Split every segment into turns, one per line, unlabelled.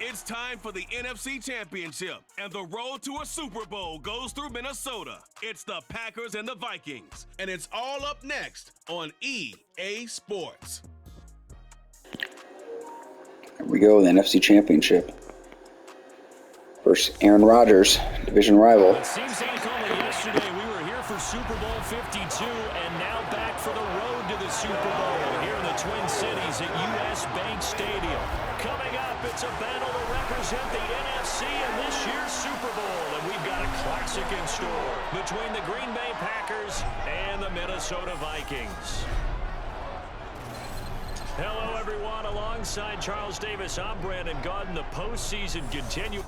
It's time for the NFC Championship, and the road to a Super Bowl goes through Minnesota. It's the Packers and the Vikings, and it's all up next on EA Sports.
Here we go, the NFC Championship versus Aaron Rodgers, division rival.
It seems like only yesterday we were here for Super Bowl 52, and now back for the road to the Super Bowl here in the Twin Cities at US Bank Stadium. Coming up, it's a battle to represent the NFC in this year's Super Bowl, and we've got a classic in store between the Green Bay Packers and the Minnesota Vikings. Hello, everyone. Alongside Charles Davis, I'm Brandon Gaudin. The postseason continues.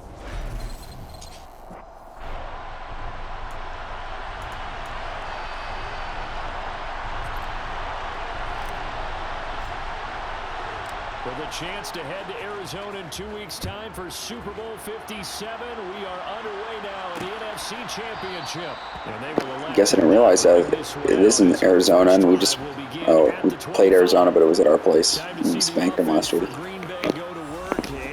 With a chance to head to Arizona in 2 weeks' time for Super Bowl 57, we are underway now in the NFC Championship.
I guess I didn't realize that it is in Arizona, and we played Arizona, but it was at our place. We spanked them last week.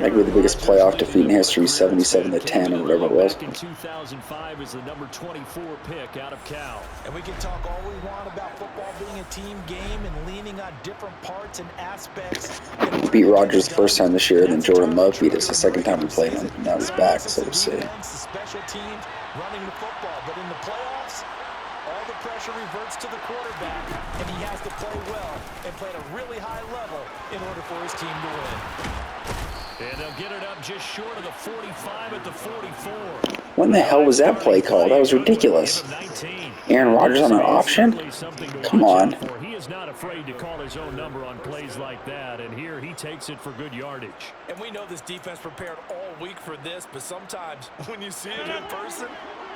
That could be the biggest playoff defeat in history, 77-10 or whatever it was.
In 2005 is the number 24 pick out of Cal.
And we can talk all we want about football being a team game and leaning on different parts and aspects.
We beat Rodgers the first time this year, then Jordan Love beat us the second time we played him. Now he's back, so we'll see.
The special teams running the football, but in the playoffs, all the pressure reverts to the quarterback, and he has to play well and play at a really high level in order for his team to win.
And they'll get it up just short of the 45 at the 44.
When the hell was that play called? That was ridiculous. Aaron Rodgers on an option? Come on.
He is not afraid to call his own number on plays like that, and here he takes it for good yardage.
And we know this defense prepared all week for this, but sometimes when you see it in person,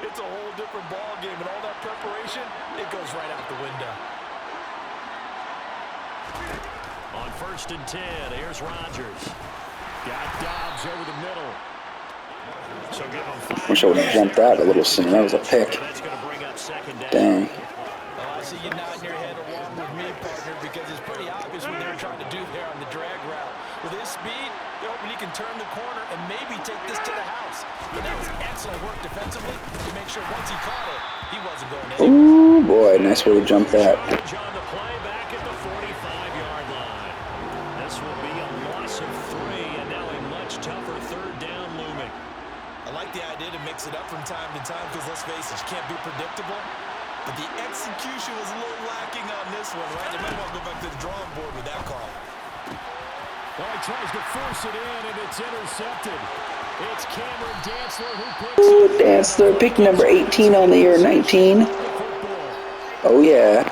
it's a whole different ball game, and all that preparation, it goes right out the window.
On 1st and 10, here's Rodgers. Got Dobbs over the middle. So give him 5.
Wish I would have jumped that a little sooner. That was a pick.
That's going to bring up second down.
Dang.
I see you nodding your head along with me, partner, because it's pretty obvious what they're trying to do there on the drag route. With his speed, they're hoping he can turn the corner and maybe take this to the house. But that was excellent work defensively to make sure once he caught it, he wasn't going anywhere.
Ooh, boy, nice way to jump that.
On the play back at the 45-yard line. This will be a loss of 3, and now a much tougher third down looming.
I like the idea to mix it up from time to time because, let's face it, you can't be predictable. but the execution was a little lacking on this one, right? They might want to go back to the drawing board with that call.
Well, he tries to force it in, and it's intercepted. It's Cameron Dantzler who picks it.
Dantzler, pick number 18 on the year 19. Oh, yeah.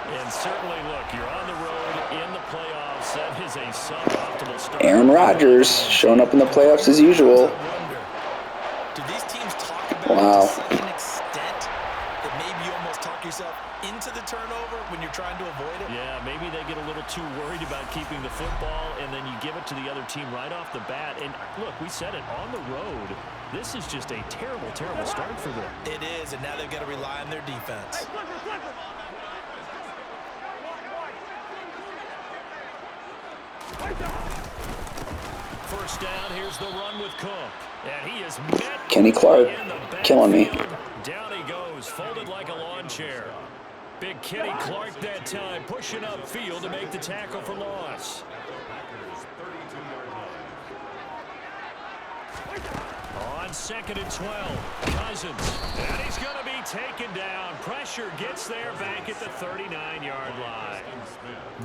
And certainly, look, you're on the road in the playoffs. That is a suboptimal start.
Aaron Rodgers showing up in the playoffs as usual.
Do these teams talk about
Wow.
it to such an extent that maybe you almost talk yourself into the turnover when you're trying to avoid it?
Yeah, maybe they get a little too worried about keeping the football, and then you give it to the other team right off the bat. And look, we said it, on the road, this is just a terrible, terrible start for them.
It is, and now they've got to rely on their defense.
First down, here's the run with Cook. And he is met
Kenny Clark
in the
killing me.
backfield. Down he goes, folded like a lawn chair. Big Kenny Clark that time, pushing upfield to make the tackle for loss. On 2nd and 12, Cousins. And he's going to be taken down. Pressure gets there back at the 39-yard line.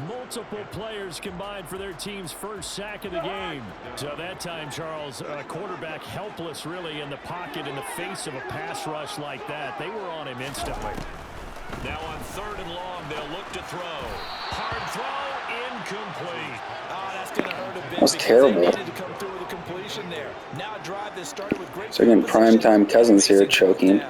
Multiple players combined for their team's first sack of the game. So that time, Charles, a quarterback helpless really in the pocket in the face of a pass rush like that. They were on him instantly. Now on 3rd and long, they'll look to throw. Hard throw, incomplete.
Oh, that's going to hurt a bit.
That's terrible.
They needed to come through with a completion there. Now a drive that started with great.
So again, primetime Cousins here choking.
And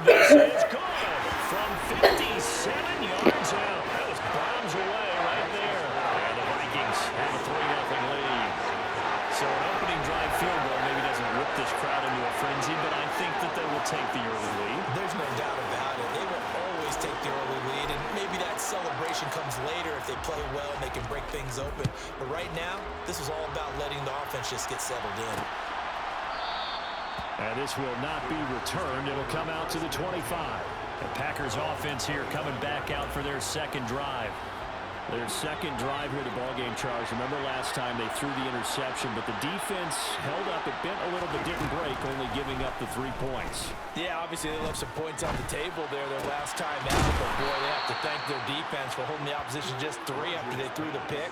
this is good from 57 yards out. That was bombs away right there. And the Vikings have a 3-0 lead. So an opening drive field goal maybe doesn't whip this crowd into a frenzy, but I think that they will take the early lead.
There's no doubt about it. They will always take the early lead, and maybe that celebration comes later if they play well and they can break things open. But right now, this is all about letting the offense just get settled in.
And this will not be returned. It'll come out to the 25. The Packers offense here coming back out for their second drive. Their second drive here of the ballgame, Charles. Remember last time they threw the interception, but the defense held up. It bent a little but didn't break, only giving up the 3 points.
Yeah, obviously they left some points on the table there their last time out, but boy, they have to thank their defense for holding the opposition just 3 after they threw the pick.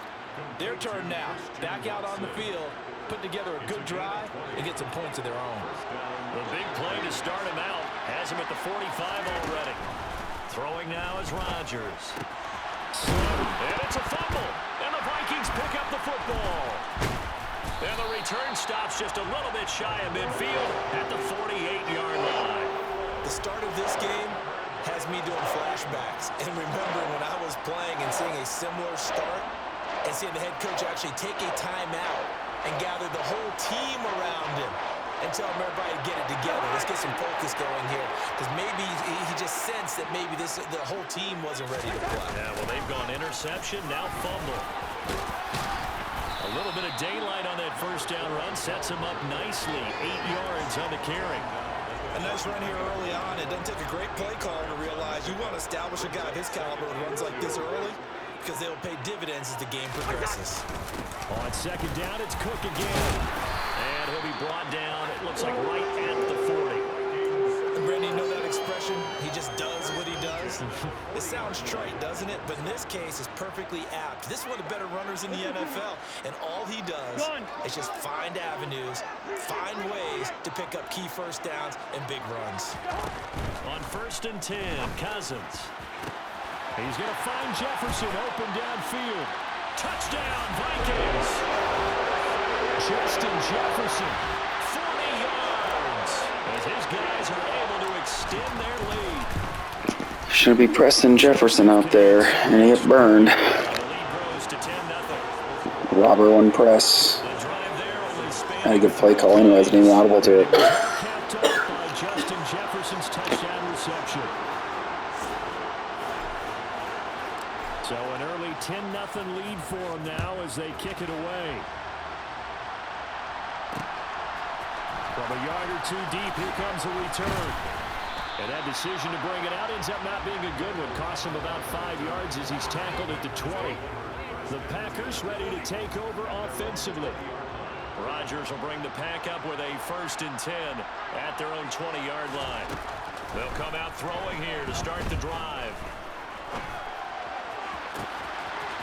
Their turn now. Back out on the field, put together a good drive, and get some points of their own.
The big play to start him out has him at the 45 already. Throwing now is Rodgers. And it's a fumble. And the Vikings pick up the football. And the return stops just a little bit shy of midfield at the 48-yard line.
The start of this game has me doing flashbacks and remembering when I was playing and seeing a similar start and seeing the head coach actually take a timeout and gather the whole team around him and tell everybody to get it together. Let's get some focus going here, because maybe he just sensed that maybe the whole team wasn't ready to play.
Yeah, well, they've gone interception, now fumble. A little bit of daylight on that first down run sets him up nicely. 8 yards on the carry.
A nice run here early on. It doesn't take a great play caller to realize you want to establish a guy of his caliber with runs like this early, because they'll pay dividends as the game progresses.
On second down, it's Cook again. And he'll be brought down, it looks like right at the 40.
And Brandon, you know that expression? He just does what he does. It sounds trite, doesn't it? But in this case, it's perfectly apt. This is one of the better runners in the NFL. And all he does is just find avenues, find ways to pick up key first downs and big runs.
On 1st and 10, Cousins. He's going to find Jefferson open downfield. Touchdown, Vikings. Justin Jefferson, 40 yards, as his guys are able to extend their lead.
Should be Preston Jefferson out there, and he get burned.
The lead grows to 10-0.
Robber one press.
The drive there only spanned
Had a good play call anyways, didn't even audible to it.
capped off by Justin Jefferson's touchdown reception. So an early 10-0 lead for them now as they kick it away. From a yard or two deep, here comes a return. And that decision to bring it out ends up not being a good one. Costs him about 5 yards as he's tackled at the 20. The Packers ready to take over offensively. Rodgers will bring the pack up with a 1st and 10 at their own 20-yard line. They'll come out throwing here to start the drive.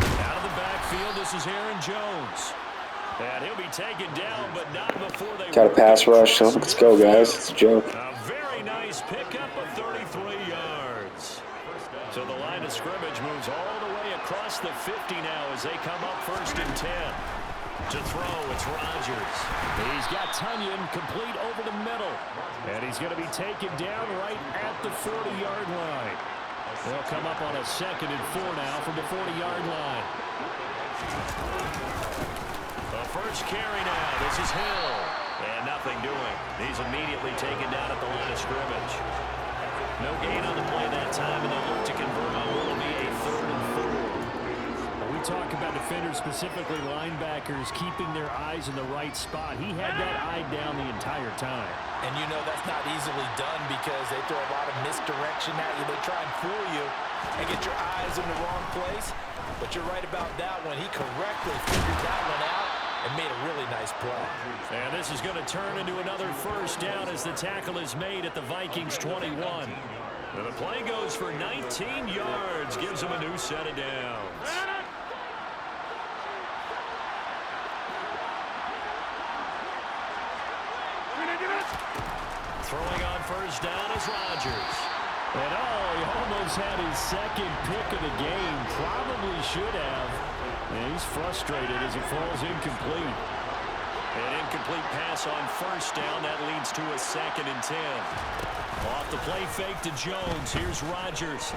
Out of the backfield, this is Aaron Jones. And he'll be taken down, but not before they...
Got a pass rush, so let's go, guys. It's a joke.
A very nice pickup of 33 yards. So the line of scrimmage moves all the way across the 50 now as they come up 1st and 10. To throw, it's Rodgers. He's got Tunyon complete over the middle. And he's going to be taken down right at the 40-yard line. They'll come up on a 2nd and 4 now from the 40-yard line. The first carry now. This is Hill. And nothing doing. He's immediately taken down at the line of scrimmage. No gain on the play that time, and they'll look to convert on what will be a 3rd and 4. We talk about defenders, specifically linebackers, keeping their eyes in the right spot. He had that eye down the entire time.
And you know that's not easily done because they throw a lot of misdirection at you. They try and fool you and get your eyes in the wrong place. But you're right about that one. He correctly figured that one out and made a really nice play.
And this is going to turn into another 1st down as the tackle is made at the Vikings 21. And the play goes for 19 yards, gives them a new set of downs. Throwing on 1st down is Rodgers. And he almost had his 2nd pick of the game. Probably should have. And he's frustrated as it falls incomplete. An incomplete pass on 1st down. That leads to a 2nd and 10. Off the play fake to Jones. Here's Rodgers.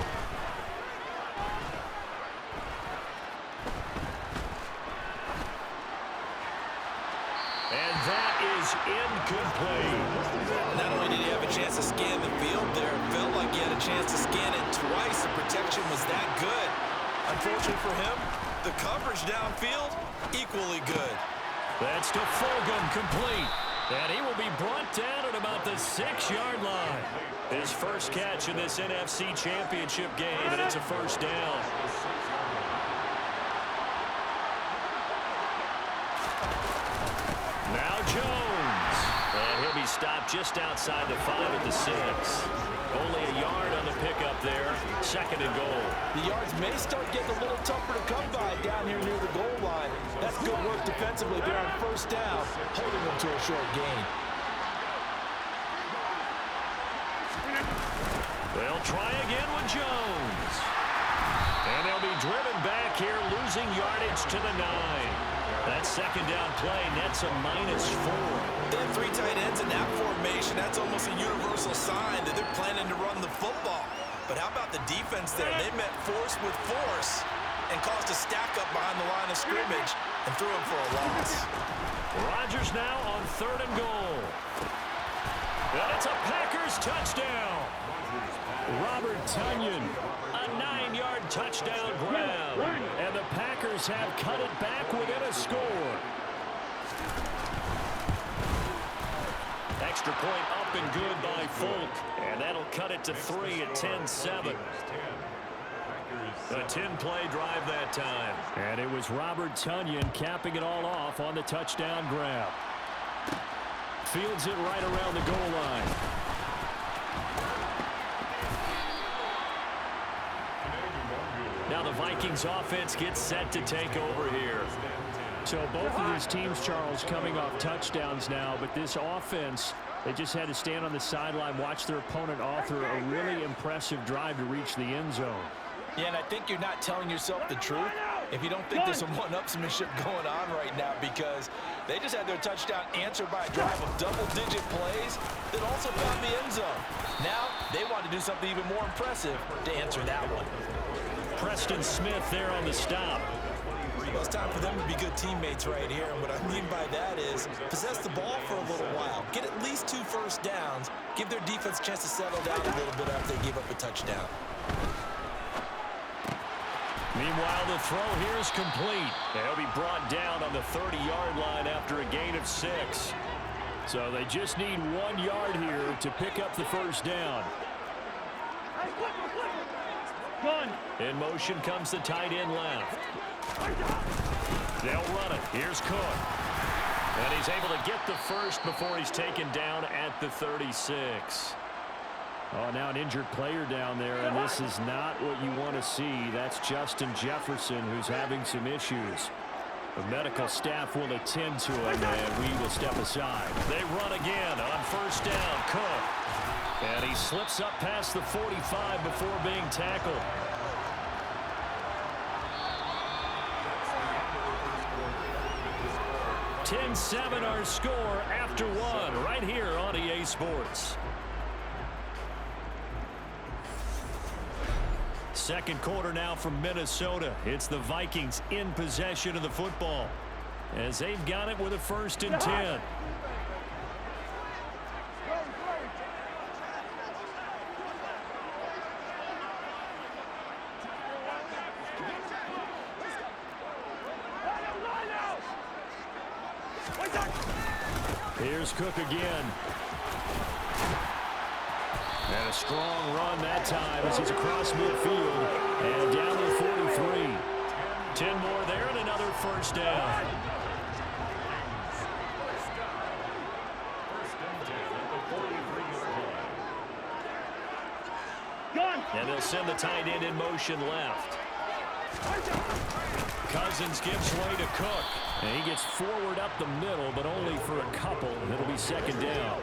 And that is incomplete.
Not only did he have a chance to scan the field there, it felt like he had a chance to scan it twice. The protection was that good. Unfortunately for him, the coverage downfield, equally good.
That's to Fulgham, complete. And he will be brought down at about the 6-yard line. His first catch in this NFC Championship game, and it's a 1st down. Now Jones. And he'll be stopped just outside the 5 at the 6. Only a yard on the pickup there. 2nd and goal.
The yards may start getting a little tougher to come by down here near the goal line. That's good work defensively there on 1st down, holding them to a short gain.
They'll try again with Jones. And they'll be driven back here, losing yardage to the 9. That 2nd down play nets a -4.
They have 3 tight ends in that formation. That's almost a universal sign that they're planning to run the football. But how about the defense there? They met force with force and caused a stack up behind the line of scrimmage and threw him for a loss.
Rodgers now on 3rd and goal. And it's a Packers touchdown. Robert Tunyon, a 9-yard touchdown grab. And the Packers have cut it back within a score. Extra point up and good by Folk. And that'll cut it to 3 at 10-7. A 10-play drive that time. And it was Robert Tunyon capping it all off on the touchdown grab. Fields it right around the goal line. Now the Vikings offense gets set to take over here. So both of these teams, Charles, coming off touchdowns now, but this offense, they just had to stand on the sideline, watch their opponent author a really impressive drive to reach the end zone.
Yeah, and I think you're not telling yourself the truth if you don't think there's some one-upsmanship going on right now, because they just had their touchdown answered by a drive of double-digit plays that also found the end zone. Now they want to do something even more impressive to answer that one.
Preston Smith there on the stop.
Well, it's time for them to be good teammates right here, and what I mean by that is possess the ball for a little while, get at least 2 first downs, give their defense a chance to settle down a little bit after they give up a touchdown.
Meanwhile, the throw here is complete. They'll be brought down on the 30-yard line after a gain of 6. So they just need 1 yard here to pick up the first down. In motion comes the tight end left. They'll run it. Here's Cook. And he's able to get the first before he's taken down at the 36. Oh, now an injured player down there, and this is not what you want to see. That's Justin Jefferson, who's having some issues. The medical staff will attend to him, and we will step aside. They run again on first down. Cook. And he slips up past the 45 before being tackled. (10-7) our score after one right here on EA Sports. Second quarter now from Minnesota. It's the Vikings in possession of the football as they've got it with a 1st and 10. Here's Cook again. And a strong run that time as he's across midfield and down to 43. 10 more there and another 1st down. And they'll send the tight end in motion left. Cousins gives way to Cook. And he gets forward up the middle, but only for a couple. It'll be 2nd down.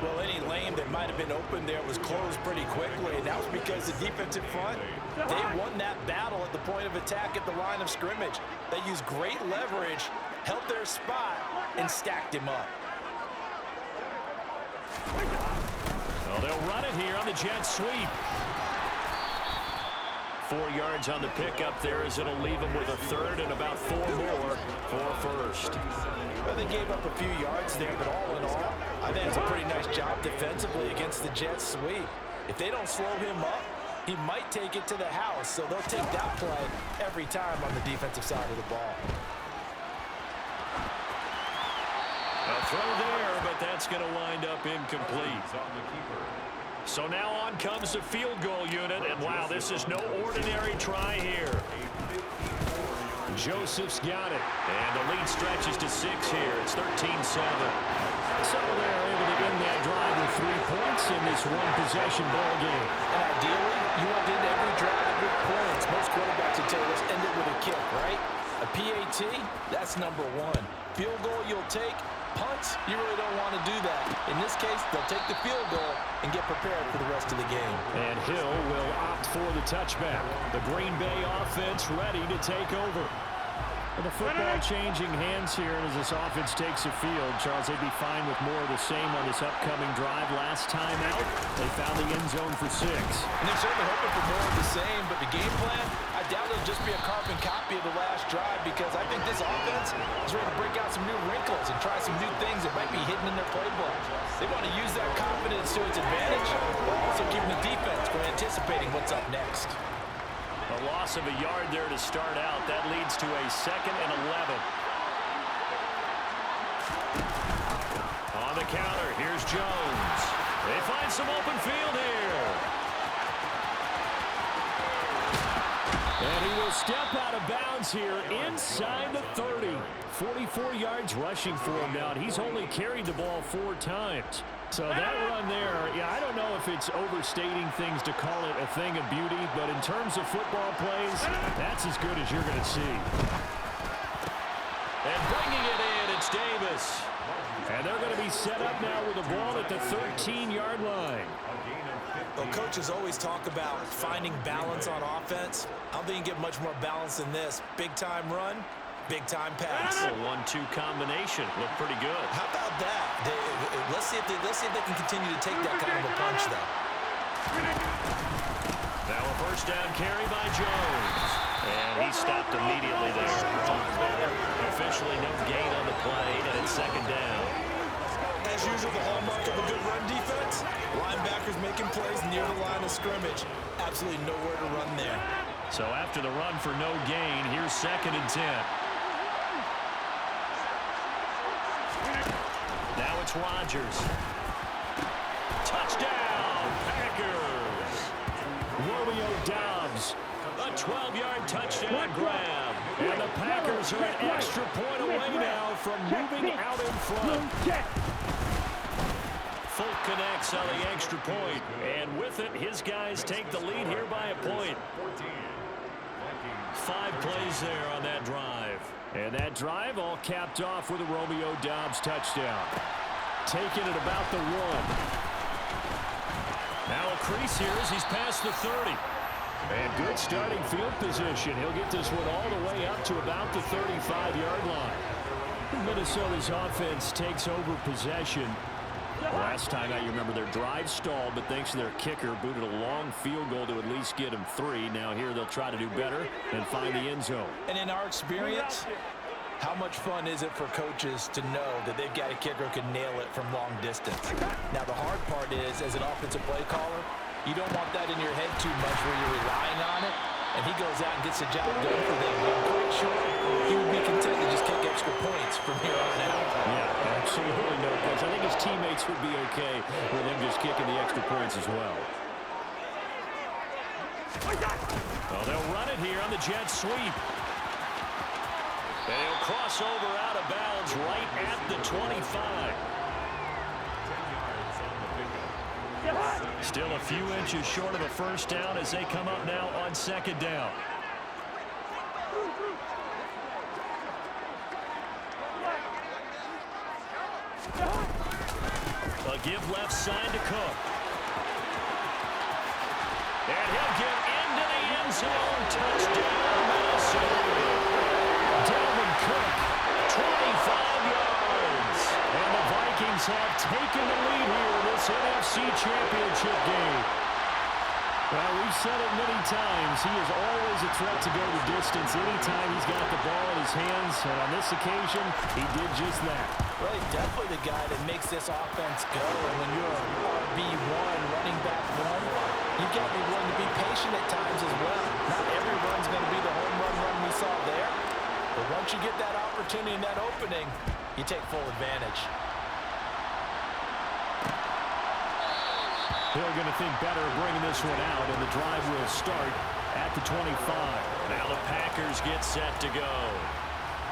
Well, any lane that might have been open there was closed pretty quickly, and that was because the defensive front, they won that battle at the point of attack at the line of scrimmage. They used great leverage, held their spot, and stacked him up.
Well, they'll run it here on the jet sweep. 4 yards on the pickup there as it'll leave them with a 3rd and about 4 more for 1st.
Well, they gave up a few yards there, but all in all, I think it's a pretty nice job defensively against the jet sweep. If they don't slow him up, he might take it to the house, so they'll take that play every time on the defensive side of the ball.
A throw there, but that's going to wind up incomplete. So now on comes the field goal unit, and wow, this is no ordinary try here. Joseph's got it, and the lead stretches to 6 here. It's 13-7. So they're able to end that drive with 3 points in this one-possession ball game.
And ideally, you want to end every drive with points. Most quarterbacks would tell us end it with a kick, right? A PAT, that's number 1. Field goal you'll take. Punts, you really don't want to do that. In this case, they'll take the field goal and get prepared for the rest of the game.
And Hill will opt for the touchback. The Green Bay offense ready to take over. And the football changing hands here, and as this offense takes the field, Charles, they'd be fine with more of the same on this upcoming drive. Last time out, they found the end zone for 6.
And they're certainly hoping for more of the same, but the game plan, I doubt it'll just be a carbon copy of the last drive, because I think this offense is ready to break out some new wrinkles and try some new things that might be hidden in their playbook. They want to use that confidence to its advantage, while also keeping the defense from anticipating what's up next.
A loss of a yard there to start out. That leads to a 2nd and 11. On the counter, here's Jones. They find some open field here. And he will step out of bounds here inside the 30. 44 yards rushing for him now. He's only carried the ball 4 times. So that run there, yeah, I don't know if it's overstating things to call it a thing of beauty, but in terms of football plays, that's as good as you're going to see. And bringing it in, it's Davis. And they're going to be set up now with the ball at the 13-yard line.
Well, coaches always talk about finding balance on offense. I don't think you can get much more balance than this. Big-time run, big-time pass.
A 1-2 combination. Looked pretty good.
How about that? Let's see if they can continue to take that kind of a punch, though.
Now a first down carry by Jones. And he stopped immediately there. Officially no gain on the play, and it's 2nd down.
As usual, the hallmark of a good run defense, linebackers making plays near the line of scrimmage. Absolutely nowhere to run there.
So after the run for no gain, here's 2nd and 10. Now it's Rodgers. Touchdown, Packers. Romeo Doubs A 12-yard touchdown grab. And the Packers are an extra point away now from moving out in front. Folk connects on the extra point. And with it, his guys take the lead here by a point. 5 plays there on that drive. And that drive all capped off with a Romeo Doubs touchdown. Taking it about the 1. Now a crease here as he's past the 30. And good starting field position. He'll get this one all the way up to about the 35-yard line. Minnesota's offense takes over possession. Last time out, you remember their drive stalled, but thanks to their kicker, booted a long field goal to at least get them 3. Now here they'll try to do better and find the end zone.
And in our experience, how much fun is it for coaches to know that they've got a kicker who can nail it from long distance? Now the hard part is, as an offensive play caller, you don't want that in your head too much where you're relying on it, and he goes out and gets the job done for them. I'm quite sure he would be content to just kick extra points from here on out.
Yeah, absolutely no question. I think his teammates would be okay with him just kicking the extra points as well. Well, they'll run it here on the jet sweep. And he'll cross over out of bounds right at the 25. Still a few inches short of a first down as they come up now on second down. A give left side to Cook. And he'll get into the end zone. Touchdown, Minnesota. Dalvin Cook, 25 yards. And the Vikings have taken the lead here in this NFC Championship game. Well, we've said it many times. He is always a threat to go the distance anytime he's got the ball in his hands. And on this occasion, he did just that.
Well, he's definitely the guy that makes this offense go. And when you're an RB1, running back 1, you've got to be willing to be patient at times as well. Not every run's going to be the home run we saw there. But once you get that opportunity and that opening, you take full advantage.
They're going to think better of bringing this one out, and the drive will start at the 25. Now the Packers get set to go.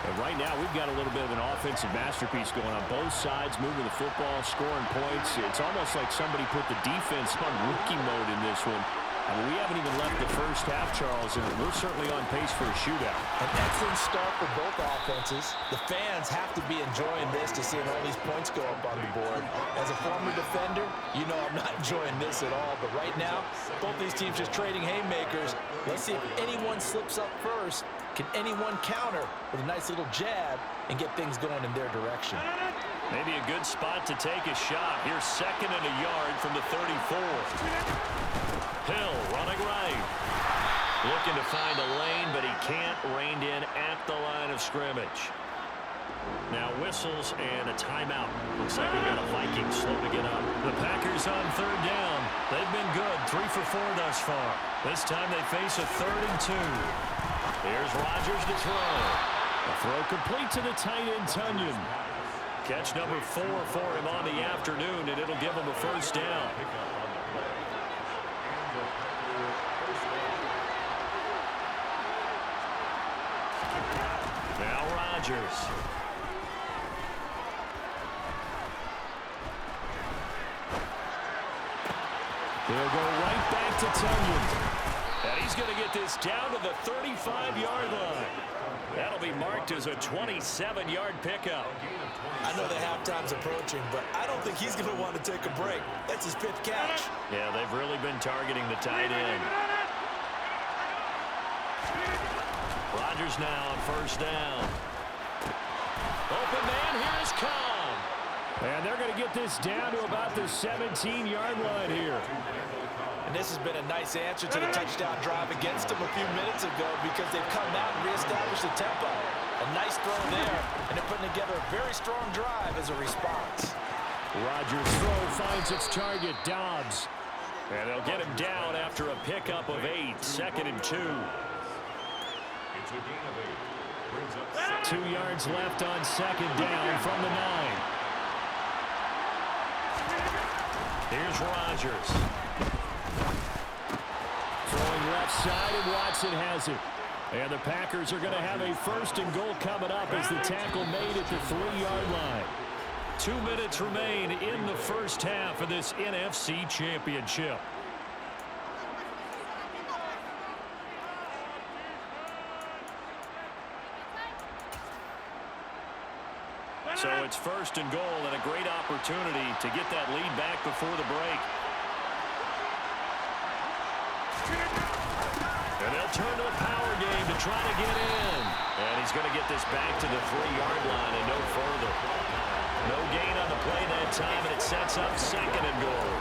And right now, we've got a little bit of an offensive masterpiece going on both sides, moving the football, scoring points. It's almost like somebody put the defense on rookie mode in this one. I mean, we haven't even left the first half, Charles, and we're certainly on pace for a shootout.
An excellent start for both offenses. The fans have to be enjoying this to see all these points go up on the board. As a former defender, you know I'm not enjoying this at all. But right now, both these teams just trading haymakers. Let's see if anyone slips up first. Can anyone counter with a nice little jab and get things going in their direction?
Maybe a good spot to take a shot. Here's 2nd and a yard from the 34. Hill running right. Looking to find a lane, but he can't. Reined in at the line of scrimmage. Now whistles and a timeout. Looks like we've got a Vikings slow to get up. The Packers on 3rd down. They've been good. 3 for 4 thus far. This time they face a 3rd and 2. Here's Rodgers to throw. A throw complete to the tight end, Tunyon. Catch number 4 for him on the afternoon, and it'll give him a first down. Now Rodgers. He'll go right back to Tunyon. And he's going to get this down to the 35-yard line. That'll be marked as a 27-yard pickup.
I know the halftime's approaching, but I don't think he's going to want to take a break. That's his 5th catch.
Yeah, they've really been targeting the tight end. Rodgers now on 1st down. Open man, here is Cobb. And they're going to get this down to about the 17-yard line here.
And this has been a nice answer to the touchdown drive against them a few minutes ago because they've come out and reestablished the tempo. A nice throw there, and they're putting together a very strong drive as a response.
Rodgers' throw finds its target, Doubs. And they'll get him down after a pickup of 8, 2nd and 2. 2 yards left on 2nd down from the 9. Here's Rodgers. Throwing left side, and Watson has it. And the Packers are going to have a 1st and goal coming up as the tackle made at the 3-yard line. 2 minutes remain in the first half of this NFC Championship. So it's 1st and goal, and a great opportunity to get that lead back before the break. And they'll turn to a power game to try to get in. And he's going to get this back to the 3-yard line and no further. No gain on the play that time, and it sets up 2nd and goal.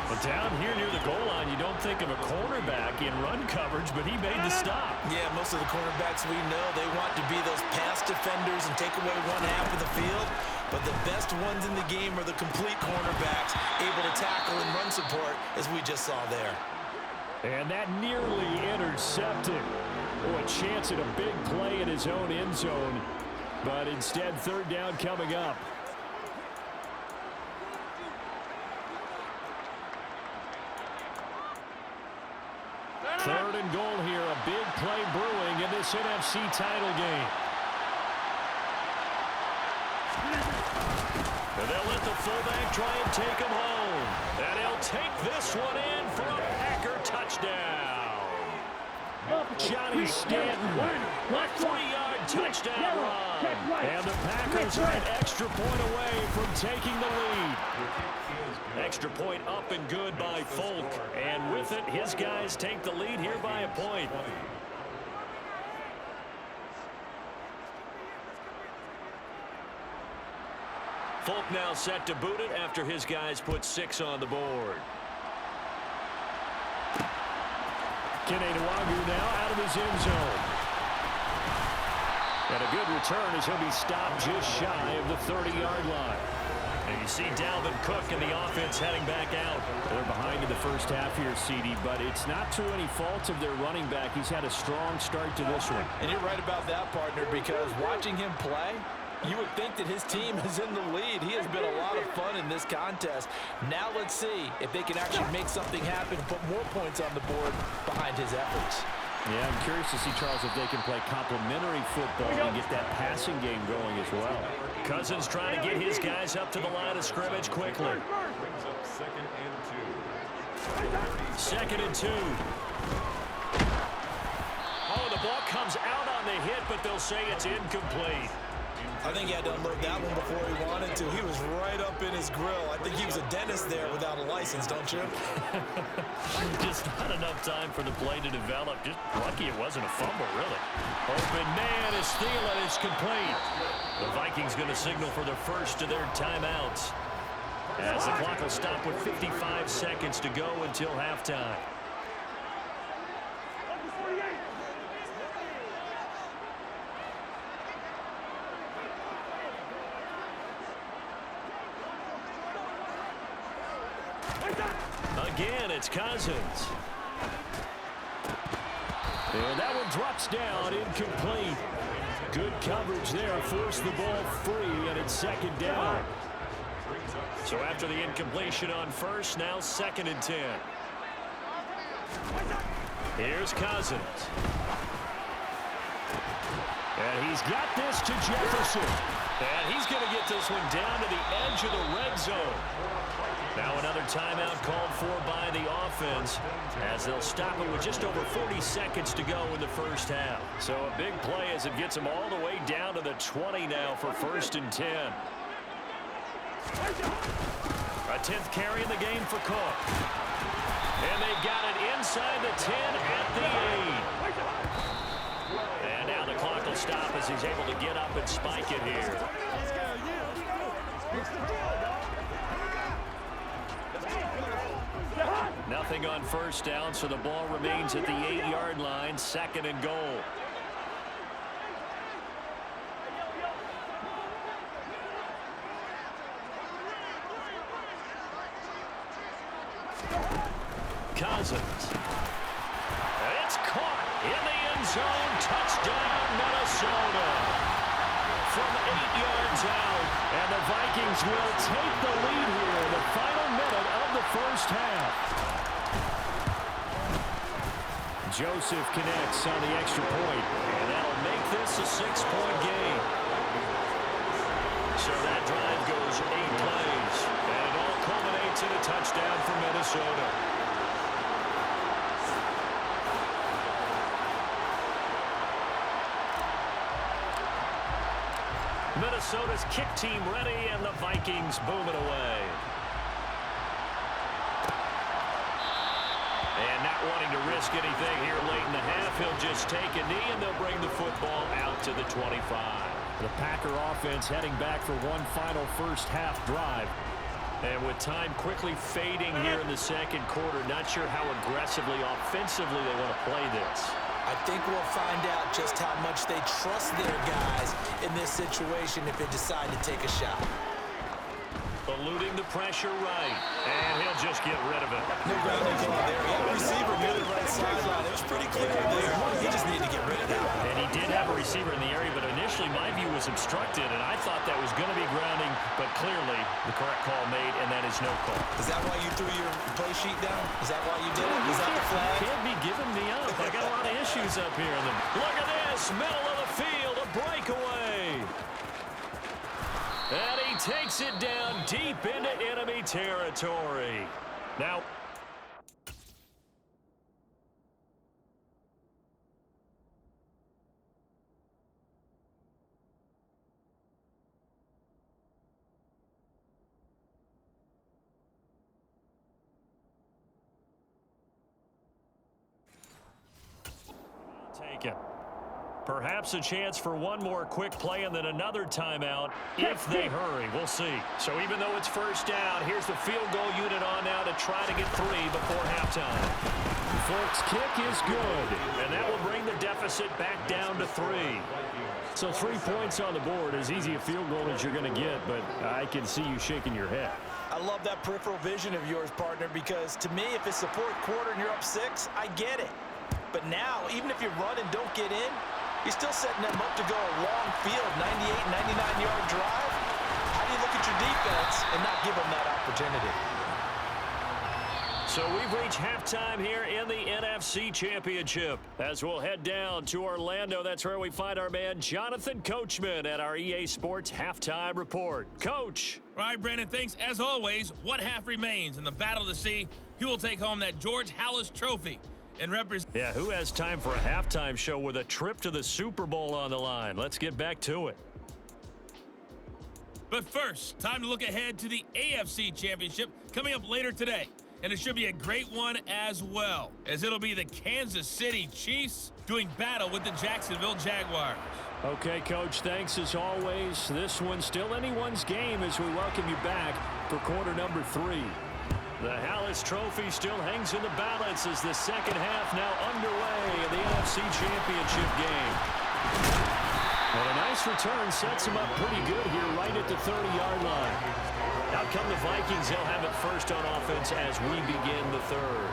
But down here near the goal line, you don't think of a cornerback in run coverage, but he made the stop.
Yeah, most of the cornerbacks we know, they want to be those pass defenders and take away one half of the field. But the best ones in the game are the complete cornerbacks, able to tackle and run support, as we just saw there.
And that nearly intercepted. Oh, a chance at a big play in his own end zone. But instead, 3rd down coming up. Third and goal here. A big play brewing in this NFC title game. And they'll let the fullback try and take him home. And he'll take this one in for a Packer touchdown. Johnny Stanton, 3-yard touchdown run. And the Packers are an extra point away from taking the lead. Extra point up and good by Folk. And with it, his guys take the lead here by a point. Folk now set to boot it after his guys put 6 on the board. Kenewagu now out of his end zone. And a good return as he'll be stopped just shy of the 30-yard line. And you see Dalvin Cook and the offense heading back out. They're behind in the first half here, CD, but it's not through any fault of their running back. He's had a strong start to this one.
And you're right about that, partner, because watching him play, you would think that his team is in the lead. He has been a lot of fun in this contest. Now let's see if they can actually make something happen and put more points on the board behind his efforts.
Yeah, I'm curious to see, Charles, if they can play complementary football and get that passing game going as well. Cousins trying to get his guys up to the line of scrimmage quickly. Second and 2. Oh, the ball comes out on the hit, but they'll say it's incomplete.
I think he had to unload that one before he wanted to. He was right up in his grill. I think he was a dentist there without a license, don't you?
Just not enough time for the play to develop. Just lucky it wasn't a fumble, really. Open man is stealing. It's complete. The Vikings going to signal for the first of their timeouts, as the clock will stop with 55 seconds to go until halftime. Again, it's Cousins. And that one drops down, incomplete. Good coverage there, forced the ball free, and it's 2nd down. So after the incompletion on first, now 2nd and 10. Here's Cousins. And he's got this to Jefferson. And he's going to get this one down to the edge of the red zone. Now another timeout called for by the offense, as they'll stop it with just over 40 seconds to go in the first half. So a big play as it gets them all the way down to the 20 now for 1st and 10. A 10th carry in the game for Cook. And they've got it inside the 10 at the 8. And now the clock will stop as he's able to get up and spike it here. Nothing on first down, so the ball remains at the 8-yard line, 2nd and goal. Cousins. It's caught in the end zone. Touchdown, Minnesota. From 8 yards out. And the Vikings will take the lead here in the final minute of the first half. Joseph connects on the extra point, and that'll make this a 6-point game. So that drive goes 8 plays, and it all culminates in a touchdown for Minnesota. Minnesota's kick team ready, and the Vikings boom it away. And not wanting to risk anything here late in the half, he'll just take a knee, and they'll bring the football out to the 25. The Packer offense heading back for one final first-half drive. And with time quickly fading here in the second quarter, not sure how aggressively, offensively they want to play this.
I think we'll find out just how much they trust their guys in this situation if they decide to take a shot.
Eluding the pressure right, and he'll just get rid of it.
No grounding call there. He had a receiver near the right sideline. It was pretty clear there. He just needed to get rid of that.
And he did have a receiver in the area, but initially my view was obstructed, and I thought that was going to be grounding, but clearly the correct call made, and that is no call.
Is that why you threw your play sheet down? Is that why you did it? Was that the flag?
You can't be giving me up. I got a lot of issues up here. Look at this, middle of the field, a breakaway. And he takes it down deep into enemy territory. Now, take it. Perhaps a chance for one more quick play and then another timeout if they hurry. We'll see. So even though it's first down, here's the field goal unit on now to try to get 3 before halftime. Folks, kick is good, and that will bring the deficit back down to 3. So 3 points on the board, as easy a field goal as you're going to get, but I can see you shaking your head.
I love that peripheral vision of yours, partner, because to me, if it's the fourth quarter and you're up 6, I get it. But now, even if you run and don't get in, you're still setting them up to go a long field, 98, 99-yard drive. How do you look at your defense and not give them that opportunity?
So we've reached halftime here in the NFC Championship. As we'll head down to Orlando, that's where we find our man Jonathan Coachman at our EA Sports Halftime Report. Coach.
All right, Brandon, thanks. As always, what half remains in the battle to see who will take home that George Halas Trophy. And
yeah, who has time for a halftime show with a trip to the Super Bowl on the line? Let's get back to it.
But first, time to look ahead to the AFC Championship coming up later today. And it should be a great one as well, as it'll be the Kansas City Chiefs doing battle with the Jacksonville Jaguars.
Okay, Coach, thanks as always. This one's still anyone's game as we welcome you back for quarter number 3. The Halas Trophy still hangs in the balance as the second half now underway in the NFC Championship game. And a nice return sets them up pretty good here right at the 30-yard line. Out come the Vikings. They'll have it first on offense as we begin the third.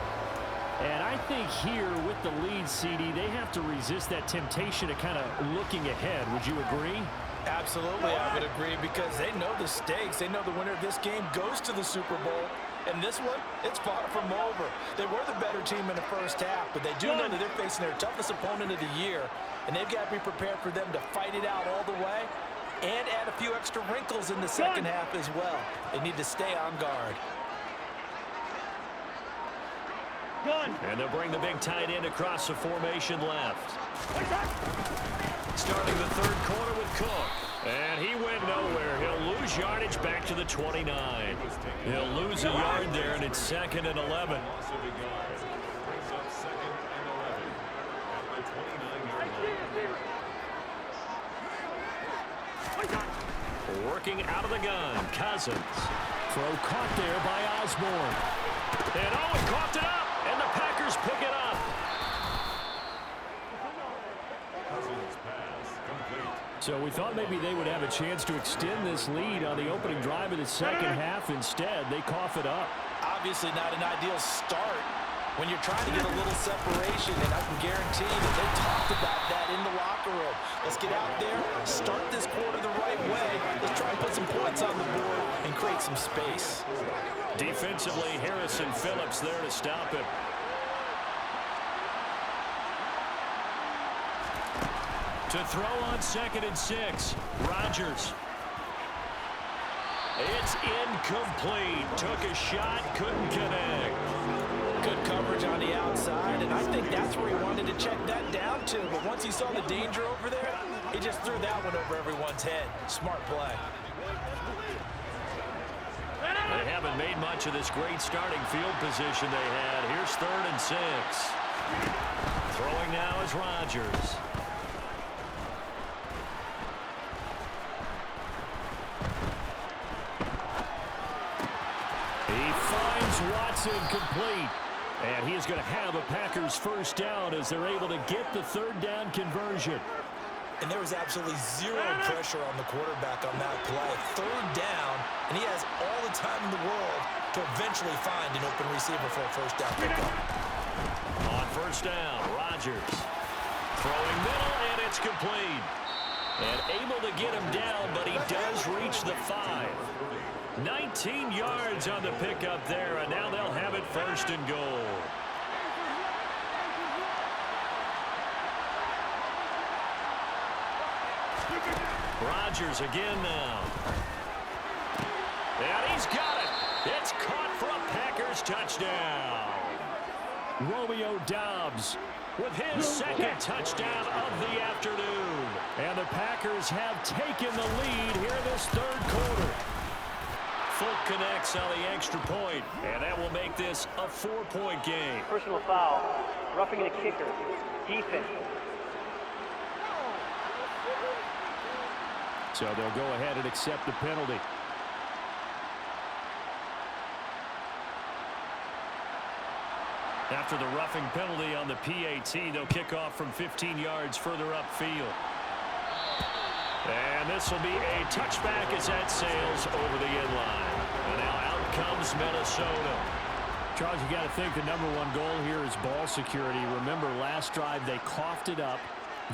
And I think here with the lead, CD, they have to resist that temptation of kind of looking ahead. Would you agree?
Absolutely, I would agree, because they know the stakes. They know the winner of this game goes to the Super Bowl. And this one, it's far from over. They were the better team in the first half, but they do know that they're facing their toughest opponent of the year, and they've got to be prepared for them to fight it out all the way and add a few extra wrinkles in the second half as well. They need to stay on guard.
And they'll bring the big tight end across the formation left. Starting the third quarter with Cook. And he went nowhere. He'll lose yardage back to the 29. He'll lose a yard there, and it's 2nd and 11. Working out of the gun, Cousins. Throw caught there by Osborne. And Owen coughed it up, and the Packers pick it up. So we thought maybe they would have a chance to extend this lead on the opening drive of the second half. Instead, they cough it up.
Obviously not an ideal start when you're trying to get a little separation, and I can guarantee that they talked about that in the locker room. Let's get out there, start this quarter the right way. Let's try and put some points on the board and create some space.
Defensively, Harrison Phillips there to stop it. To throw on 2nd and 6. Rodgers. It's incomplete. Took a shot, couldn't connect.
Good coverage on the outside, and I think that's where he wanted to check that down to. But once he saw the danger over there, he just threw that one over everyone's head. Smart play.
They haven't made much of this great starting field position they had. Here's 3rd and 6. Throwing now is Rodgers. He finds Watson complete. And he is going to have a Packers first down as they're able to get the 3rd down conversion.
And there was absolutely zero pressure on the quarterback on that play. 3rd down, and he has all the time in the world to eventually find an open receiver for a first down pickup.
On 1st down, Rodgers. Throwing middle, and it's complete. And able to get him down, but he does reach the 5. 19 yards on the pickup there, and now they'll have it 1st and goal. Rodgers again now. And he's got it. It's caught for a Packers touchdown. Romeo Doubs with his 2nd touchdown of the afternoon. And the Packers have taken the lead here in this 3rd quarter. Fulk connects on the extra point, and that will make this a 4-point game.
Personal foul, roughing the kicker, defense.
So they'll go ahead and accept the penalty. After the roughing penalty on the PAT, they'll kick off from 15 yards further upfield. And this will be a touchback as that sails over the end line. And now out comes Minnesota. Charles, you got to think the #1 goal here is ball security. Remember, last drive they coughed it up.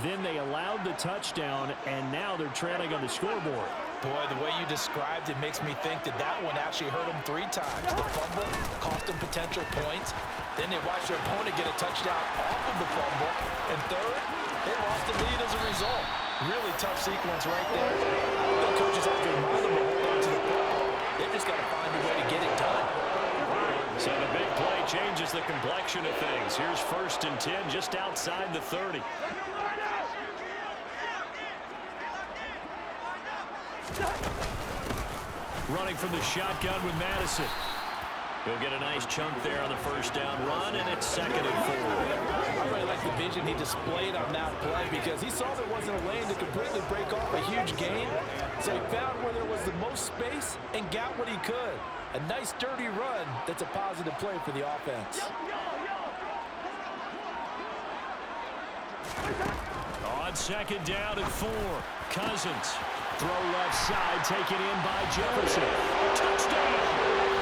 Then they allowed the touchdown, and now they're trailing on the scoreboard.
Boy, the way you described it makes me think that that one actually hurt them 3 times. The fumble cost them potential points. Then they watched their opponent get a touchdown off of the fumble. And 3rd, they lost the lead as a result. Really tough sequence right there. The coaches have to remind them to hold on to the ball. They've just got to find a way to get it done.
So the big play changes the complexion of things. Here's 1st and 10 just outside the 30. Running from the shotgun with Madison. He'll get a nice chunk there on the 1st down run, and it's 2nd and 4.
I really like the vision he displayed on that play because he saw there wasn't a lane to completely break off a huge gain. So he found where there was the most space and got what he could. A nice, dirty run that's a positive play for the offense.
On 2nd down and 4, Cousins. Throw left side, taken in by Jefferson. Touchdown!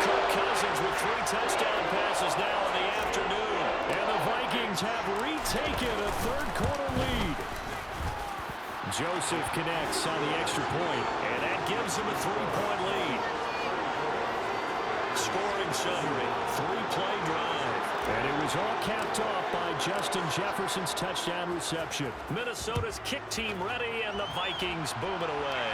Kirk Cousins with 3 touchdown passes now in the afternoon. And the Vikings have retaken a 3rd quarter lead. Joseph connects on the extra point, and that gives him a 3-point lead. Scoring summary, 3-play drive. And it was all capped off by Justin Jefferson's touchdown reception. Minnesota's kick team ready, and the Vikings boom it away.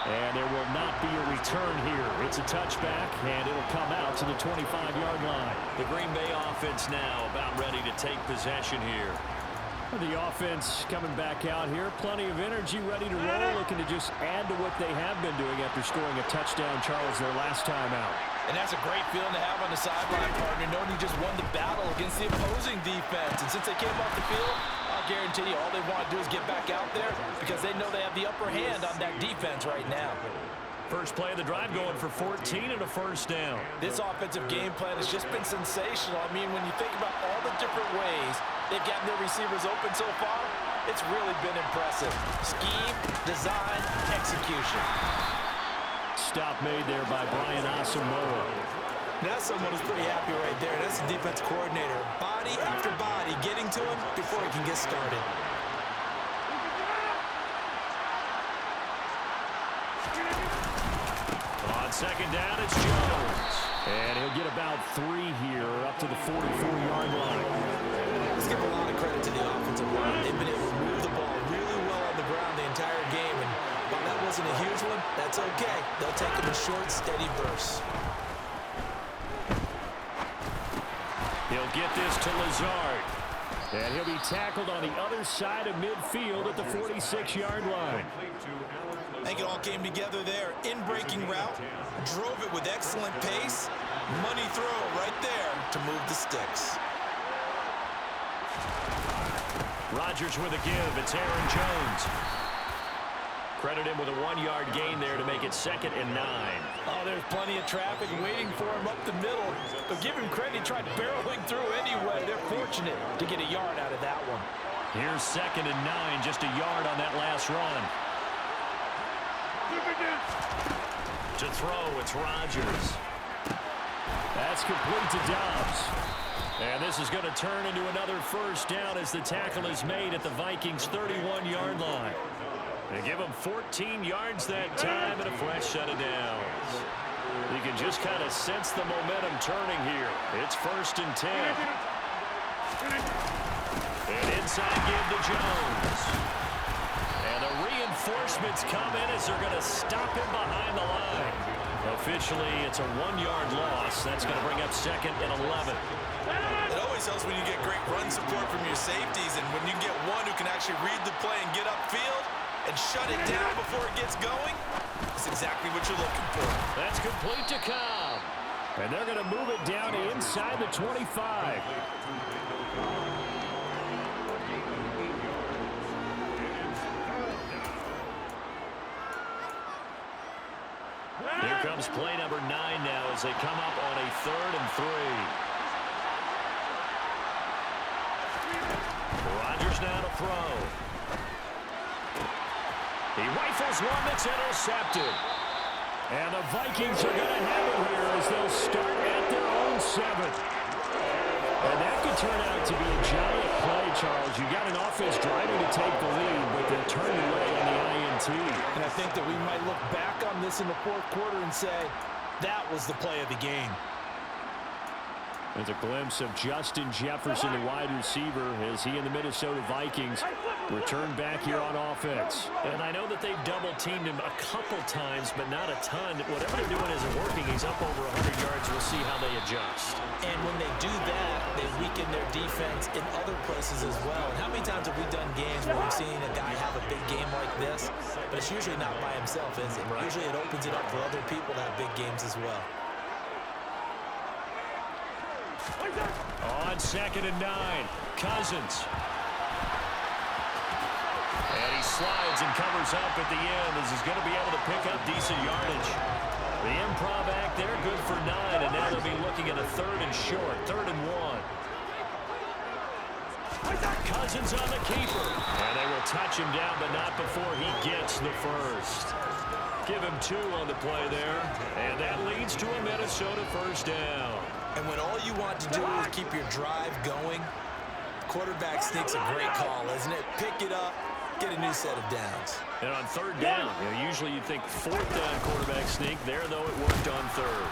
And there will not be a return here. It's a touchback, and it'll come out to the 25-yard line. The Green Bay offense now about ready to take possession here. The offense coming back out here. Plenty of energy, ready to roll, looking to just add to what they have been doing after scoring a touchdown, Charles, their last time out.
And that's a great feeling to have on the sideline, partner, knowing you just won the battle against the opposing defense. And since they came off the field, I'll guarantee you all they want to do is get back out there because they know they have the upper hand on that defense right now.
First play of the drive going for 14 and a 1st down.
This offensive game plan has just been sensational. I mean, when you think about all the different ways they've gotten their receivers open so far, it's really been impressive. Scheme, design, execution.
Stop made there by Brian Asamoah.
That's someone who's pretty happy right there. That's the defense coordinator. Body after body getting to him before he can get started.
On 2nd down, it's Jones. And he'll get about 3 here up to the 44-yard line.
Let's give a lot of credit to the offensive line. They've been able to move the ball really well on the ground the entire game, and while that wasn't a huge one, that's okay. They'll take them in short, steady bursts.
He'll get this to Lazard. And he'll be tackled on the other side of midfield at the 46-yard line.
I think it all came together there. In-breaking route, drove it with excellent pace. Money throw right there to move the sticks.
Rodgers with a give. It's Aaron Jones. Credit him with a 1-yard gain there to make it 2nd and 9.
Oh, there's plenty of traffic waiting for him up the middle. But give him credit, he tried barreling through anyway. They're fortunate to get a yard out of that one.
Here's 2nd and 9, just a yard on that last run. To throw, it's Rodgers. That's complete to Dobbs. And this is going to turn into another first down as the tackle is made at the Vikings' 31-yard line. They give him 14 yards that time and a fresh set of downs. You can just kind of sense the momentum turning here. It's 1st and 10. And inside give to Jones. And the reinforcements come in as they're going to stop him behind the line. Officially, it's a 1-yard loss. That's going to bring up 2nd and 11.
It always helps when you get great run support from your safeties, and when you get one who can actually read the play and get upfield and shut it down before it gets going, that's exactly what you're looking for.
That's complete to Cobb. And they're going to move it down inside the 25. Here comes play number 9 now as they come up on a 3rd and 3. Rodgers now to throw. He rifles one that's intercepted. And the Vikings are going to have it here as they'll start at their own 7. And that could turn out to be a giant play, Charles. You got an offense driving to take the lead, but they're turning away on the INT.
And I think that we might look back on this in the 4th quarter and say, that was the play of the game.
There's a glimpse of Justin Jefferson, the wide receiver, as he and the Minnesota Vikings return back here on offense. And I know that they've double-teamed him a couple times, but not a ton. Whatever they're doing isn't working. He's up over 100 yards. We'll see how they adjust.
And when they do that, they weaken their defense in other places as well. And how many times have we done games where we've seen a guy have a big game like this? But it's usually not by himself, is it? Right. Usually it opens it up for other people to have big games as well.
On 2nd and 9, Cousins. And he slides and covers up at the end as he's going to be able to pick up decent yardage. The improv act there, good for 9, and now they'll be looking at a 3rd and short, 3rd and 1. Cousins on the keeper. And they will touch him down, but not before he gets the first. Give him 2 on the play there. And that leads to a Minnesota first down.
And when all you want to do is keep your drive going, quarterback sneak's a great call, isn't it? Pick it up, get a new set of downs.
And on 3rd down, usually you'd think 4th down quarterback sneak. There, though, it worked on 3rd.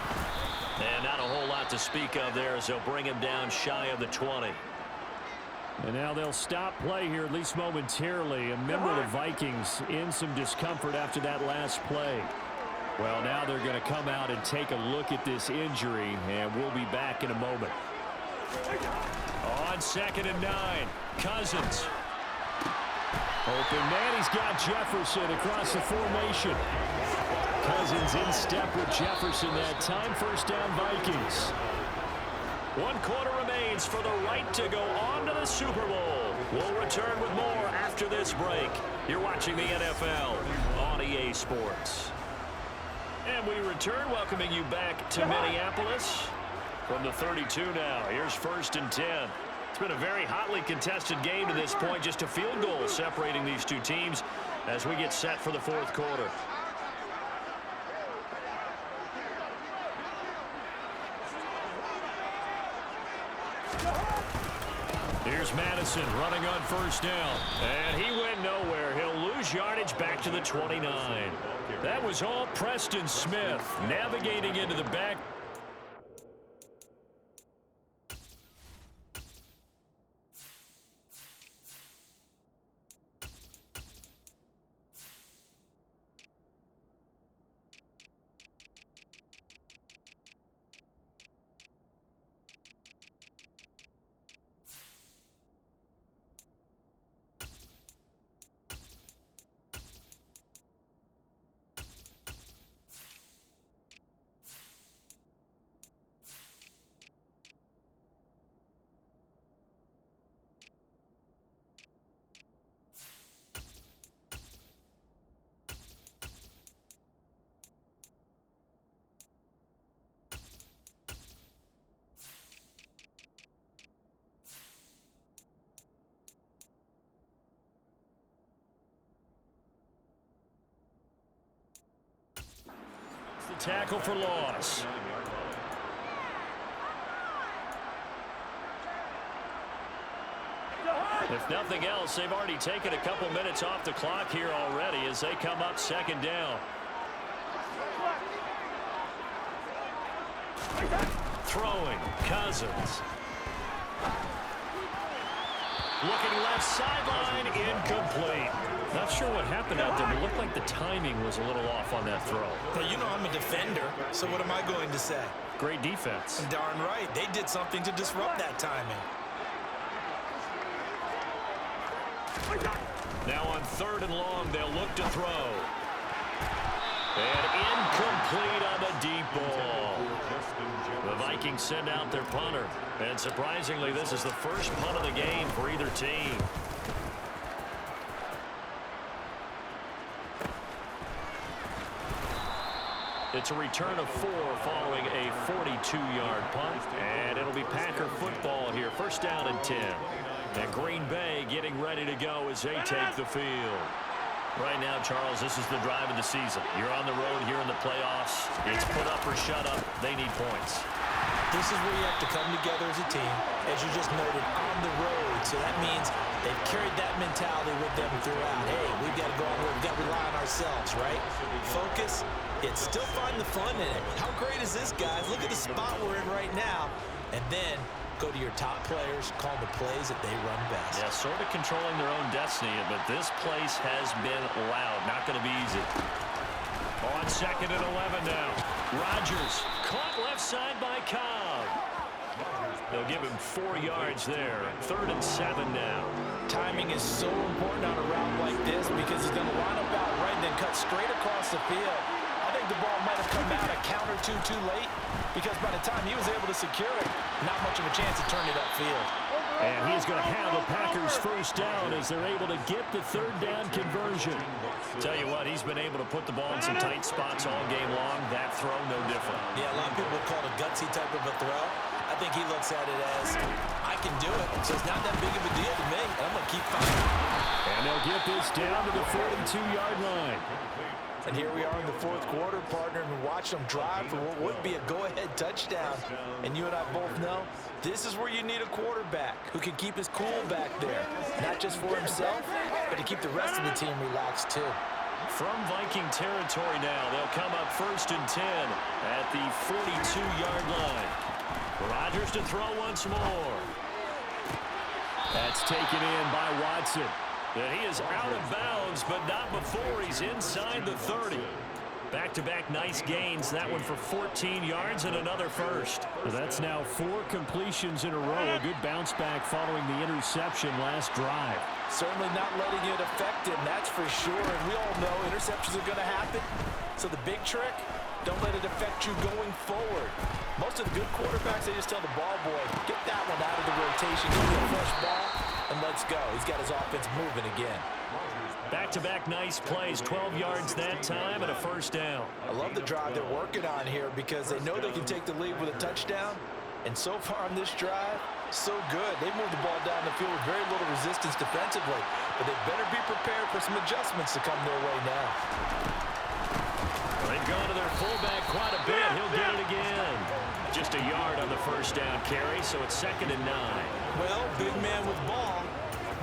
And not a whole lot to speak of there as they'll bring him down shy of the 20. And now they'll stop play here, at least momentarily. A member of the Vikings in some discomfort after that last play. Well, now they're going to come out and take a look at this injury, and we'll be back in a moment. On 2nd and 9, Cousins. Open man, he's got Jefferson across the formation. Cousins in step with Jefferson that time. First down, Vikings. 1 quarter remains for the right to go on to the Super Bowl. We'll return with more after this break. You're watching the NFL on EA Sports. And we return, welcoming you back to Minneapolis from the 32 now. Here's 1st and 10. It's been a very hotly contested game to this point. Just a field goal separating these two teams as we get set for the 4th quarter. Here's Madison running on 1st down. And he went nowhere. He'll lose yardage back to the 29. That was all Preston Smith navigating into the back. A tackle for loss. If nothing else, they've already taken a couple minutes off the clock here already as they come up second down. Throwing, Cousins. Looking left sideline, incomplete. Not sure what happened out there, but it looked like the timing was a little off on that throw.
Now, you know I'm a defender, so what am I going to say?
Great defense.
Darn right. They did something to disrupt that timing.
Now on 3rd and long, they'll look to throw. And incomplete on the deep ball. The Vikings send out their punter. And surprisingly, this is the first punt of the game for either team. It's a return of 4 following a 42-yard punt. And it'll be Packer football here. First down and 10. And Green Bay getting ready to go as they take the field. Right now, Charles, this is the drive of the season. You're on the road here in the playoffs. It's put up or shut up. They need points.
This is where you have to come together as a team, as you just noted, on the road. So that means they've carried that mentality with them throughout. Hey, we've got to go on the road. We've got to rely on ourselves, right? Focus. It's still find the fun in it. How great is this, guys? Look at the spot we're in right now. And then go to your top players, call the plays that they run best.
Yeah, sort of controlling their own destiny, but this place has been loud. Not going to be easy. On 2nd and 11 now. Rodgers caught left side by Cobb. They'll give him 4 yards there. 3rd and 7 now.
Timing is so important on a route like this because he's going to line up out right and then cut straight across the field. I think the ball might have come out a count or two too late because by the time he was able to secure it, not much of a chance to turn it upfield.
And he's going to have the Packers first down as they're able to get the 3rd down conversion. Tell you what, he's been able to put the ball in some tight spots all game long. That throw, no different.
Yeah, a lot of people would call it a gutsy type of a throw. I think he looks at it as, I can do it, so it's not that big of a deal to me. I'm going to keep fighting.
And they'll get this down to the 42-yard line.
And here we are in the 4th quarter, partner, and watch them drive for what would be a go-ahead touchdown. And you and I both know this is where you need a quarterback who can keep his cool back there, not just for himself, but to keep the rest of the team relaxed too.
From Viking territory now, they'll come up 1st and 10 at the 42-yard line. Rodgers to throw once more. That's taken in by Watson. And he is out of bounds, but not before he's inside the 30. Back-to-back nice gains. That one for 14 yards and another first. That's now 4 completions in a row. A good bounce back following the interception last drive.
Certainly not letting it affect him, that's for sure. And we all know interceptions are going to happen. So the big trick, don't let it affect you going forward. Most of the good quarterbacks, they just tell the ball boy, get that one out of the rotation, give me a fresh ball, and let's go. He's got his offense moving again.
Back-to-back nice plays, 12 yards that time and a first down.
I love the drive they're working on here because they know they can take the lead with a touchdown. And so far on this drive, so good. They moved the ball down the field with very little resistance defensively. But they better be prepared for some adjustments to come their way now.
They've gone to their fullback quite a bit. He'll get it again. Just a yard on the first down carry, so it's 2nd and 9.
Well, big man with ball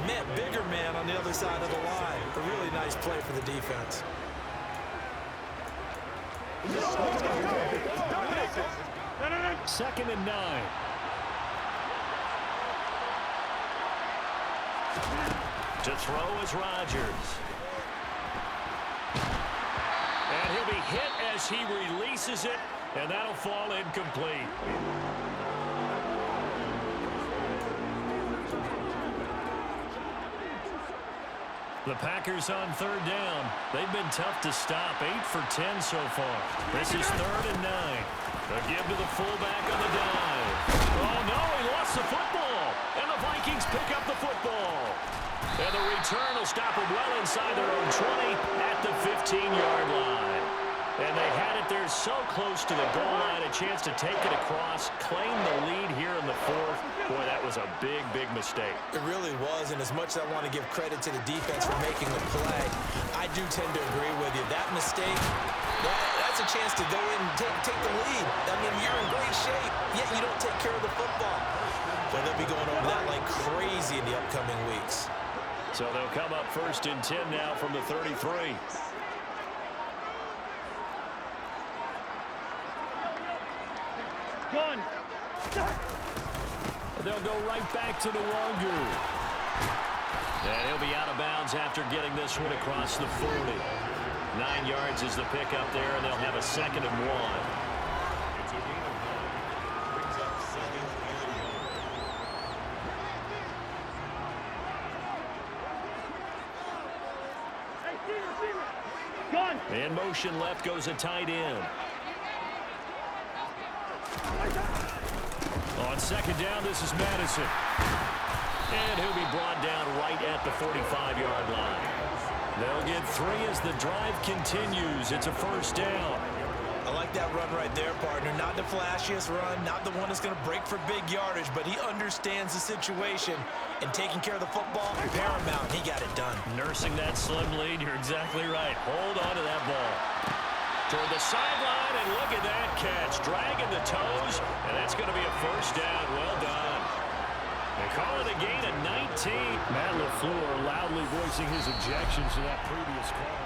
met bigger man on the other side of the line. A really nice play for the defense.
Second and 9. To throw is Rodgers. And he'll be hit as he releases it, and that'll fall incomplete. The Packers on 3rd down. They've been tough to stop. 8 for 10 so far. This is 3rd and 9. A give to the fullback on the dive. Oh, no, he lost the football. And the Vikings pick up the football. And the return will stop them well inside their own 20 at the 15-yard line. And they had it there so close to the goal line, a chance to take it across, claim the lead here in the 4th. Boy, that was a big, big mistake.
It really was, and as much as I want to give credit to the defense for making the play, I do tend to agree with you. That mistake, that's a chance to go in and take the lead. I mean, you're in great shape, yet you don't take care of the football. But they'll be going over that like crazy in the upcoming weeks.
So they'll come up 1st and 10 now from the 33.
Gun.
They'll go right back to the Wangu. And he'll be out of bounds after getting this one across the 40. 9 yards is the pickup there, and they'll have a 2nd and 1. In motion left goes a tight end. On 2nd down, this is Madison. And he'll be brought down right at the 45-yard line. They'll get 3 as the drive continues. It's a 1st down.
I like that run right there, partner. Not the flashiest run, not the one that's going to break for big yardage, but he understands the situation, and taking care of the football, paramount. He got it done.
Nursing that slim lead, you're exactly right. Hold on to that ball. Toward the sideline, and look at that catch. Dragging the toes, and that's going to be a 1st down. Well done. They call it a gain of 19.
Matt LaFleur loudly voicing his objections to that previous call.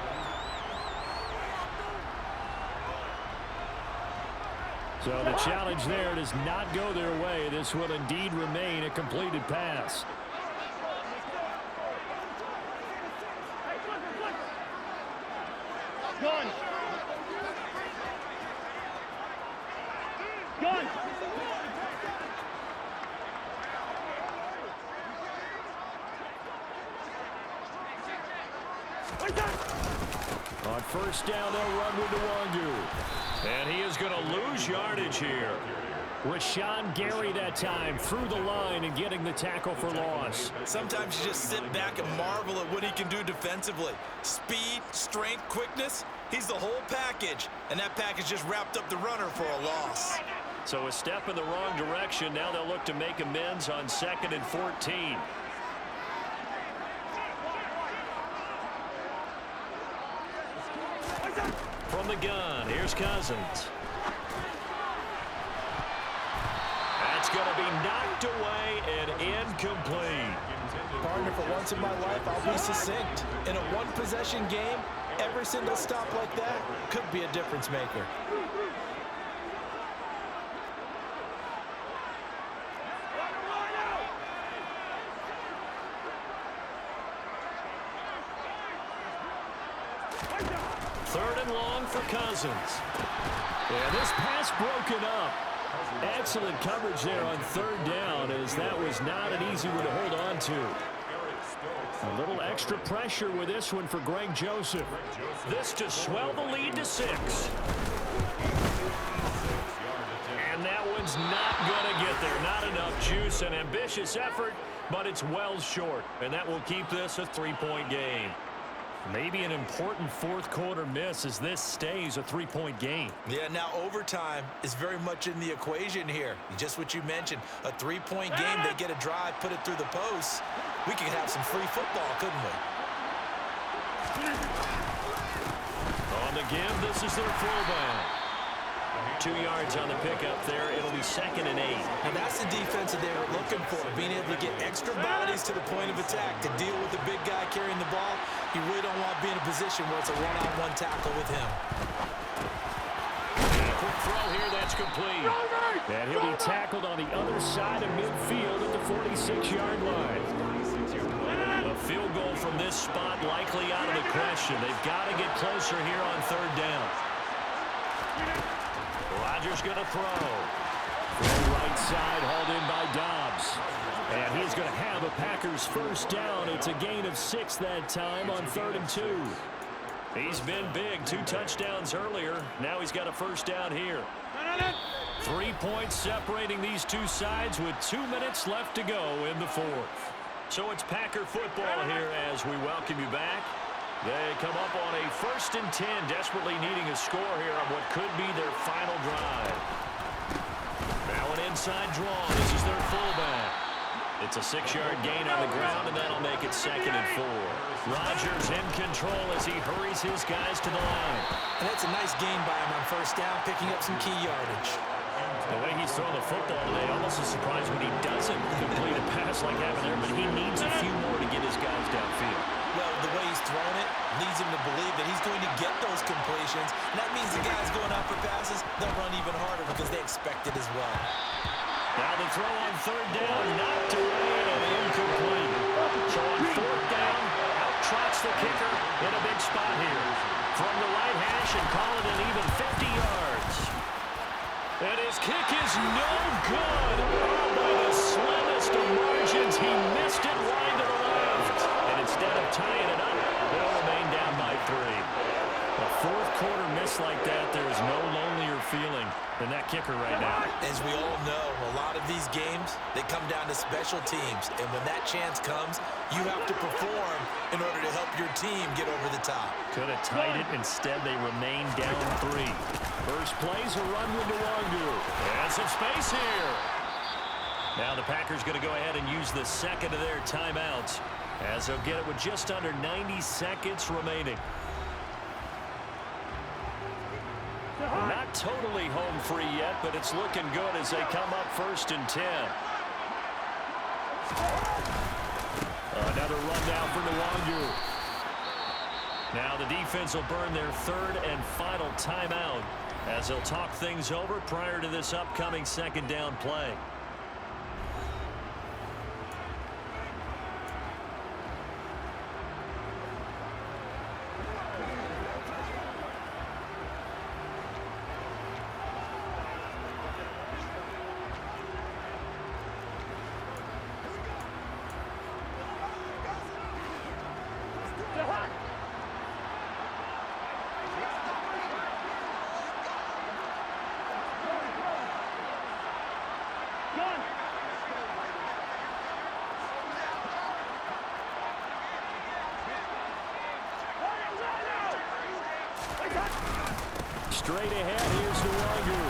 So the challenge there does not go their way. This will indeed remain a completed pass.
Gun. Gun.
On 1st down, they'll run with the Wangu. And he is going to lose yardage here.
Rashawn Gary that time through the line and getting the tackle for loss.
Sometimes you just sit back and marvel at what he can do defensively. Speed, strength, quickness, he's the whole package. And that package just wrapped up the runner for a loss.
So a step in the wrong direction. Now they'll look to make amends on 2nd and 14. From the gun, here's Cousins. That's going to be knocked away and incomplete.
Partner, for once in my life, I'll be succinct. In a one-possession game, every single stop like that could be a difference maker.
Third and long for Cousins.
And this pass broken up. Excellent coverage there on 3rd down, as that was not an easy one to hold on to. A little extra pressure with this one for Greg Joseph.
This to swell the lead to 6. And that one's not going to get there. Not enough juice. An ambitious effort, but it's well short. And that will keep this a 3-point game.
Maybe an important 4th quarter miss as this stays a 3-point game.
Yeah, now overtime is very much in the equation here. Just what you mentioned, a 3-point game, they get a drive, put it through the posts. We could have some free football, couldn't we?
On the give, this is their fullback. 2 yards on the pickup there. It'll be 2nd and 8.
And that's the defense that they were looking for, being able to get extra bodies to the point of attack to deal with the big guy carrying the ball. You really don't want to be in a position where it's a one-on-one tackle with him.
And a quick throw here, that's complete.
And he'll be tackled on the other side of midfield at the 46-yard line.
A field goal from this spot likely out of the question. They've got to get closer here on 3rd down. Rodgers going to throw.
From right side, hauled in by Dobbs. And he's going to have a Packers 1st down. It's a gain of 6 that time on 3rd and 2.
He's been big. 2 touchdowns earlier. Now he's got a 1st down here. 3 points separating these two sides with 2 minutes left to go in the 4th. So it's Packer football here as we welcome you back. They come up on a 1st and 10, desperately needing a score here on what could be their final drive. Now an inside draw. This is their fullback.
It's a 6-yard gain on the ground, and that'll make it 2nd and 4. Rodgers in control as he hurries his guys to the line.
And that's a nice gain by him on 1st down, picking up some key yardage.
The way he's throwing the football today, almost a surprise when he doesn't complete a pass like that there, but he needs a few more to get his guys downfield.
Well, the way he's throwing it leads him to believe that he's going to get those completions. And that means the guys going out for passes, they'll run even harder because they expect it as well.
Now the throw on 3rd down, knocked away and incomplete. So on 4th down, out trots the kicker in a big spot here. From the right hash and call it an even 50 yards. And his kick is no good. Oh, by the slimmest of margins, he missed it wide to the left. And instead of tying it up, they'll remain down by 3. A 4th quarter miss like that, there is no lonelier feeling than that kicker right now.
As we all know, a lot of these games, they come down to special teams. And when that chance comes, you have to perform in order to help your team get over the top.
Could have tied it. Instead, they remain down 3. First play's a run with Nwangu. And some space here. Now the Packers going to go ahead and use the 2nd of their timeouts, as they'll get it with just under 90 seconds remaining. Not totally home free yet, but it's looking good as they come up 1st and 10. Another run down for Nwangu. Now the defense will burn their 3rd and final timeout as they'll talk things over prior to this upcoming 2nd down play. Straight ahead, here's Nwangu.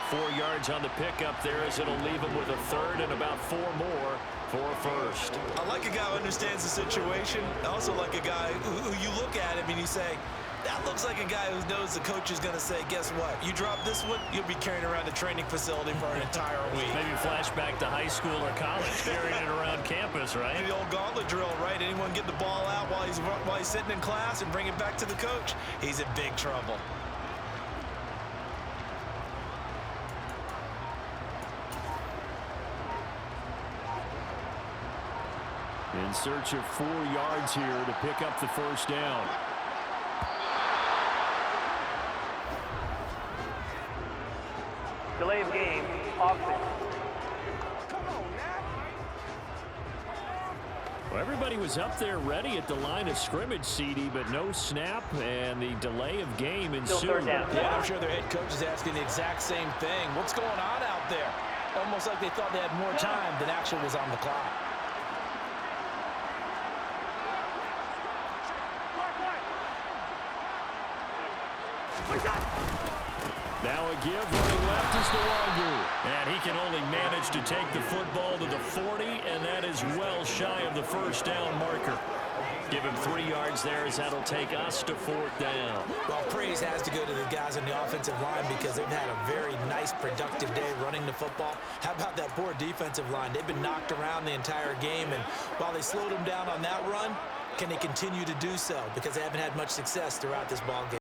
4 yards on the pickup there as it'll leave him with a 3rd and about 4 more for a 1st.
I like a guy who understands the situation. I also like a guy who you look at him and you say, that looks like a guy who knows the coach is going to say, guess what? You drop this one, you'll be carrying around the training facility for an entire week.
Maybe flashback to high school or college, carrying it around campus, right?
The old gauntlet drill, right? Anyone get the ball out while he's sitting in class and bring it back to the coach? He's in big trouble.
In search of 4 yards here to pick up the 1st down.
Delay of game, offense.
Well, everybody was up there ready at the line of scrimmage, CD, but no snap, and the delay of game ensued.
Still 3rd down.
Yeah, I'm sure their head coach is asking the exact same thing. What's going on out there? Almost like they thought they had more time than actually was on the clock.
Now a give running left is Nwangu. And he can only manage to take the football to the 40, and that is well shy of the 1st down marker. Give him 3 yards there as that'll take us to 4th down.
Well, praise has to go to the guys on the offensive line because they've had a very nice, productive day running the football. How about that poor defensive line? They've been knocked around the entire game, and while they slowed them down on that run, can they continue to do so? Because they haven't had much success throughout this ball game.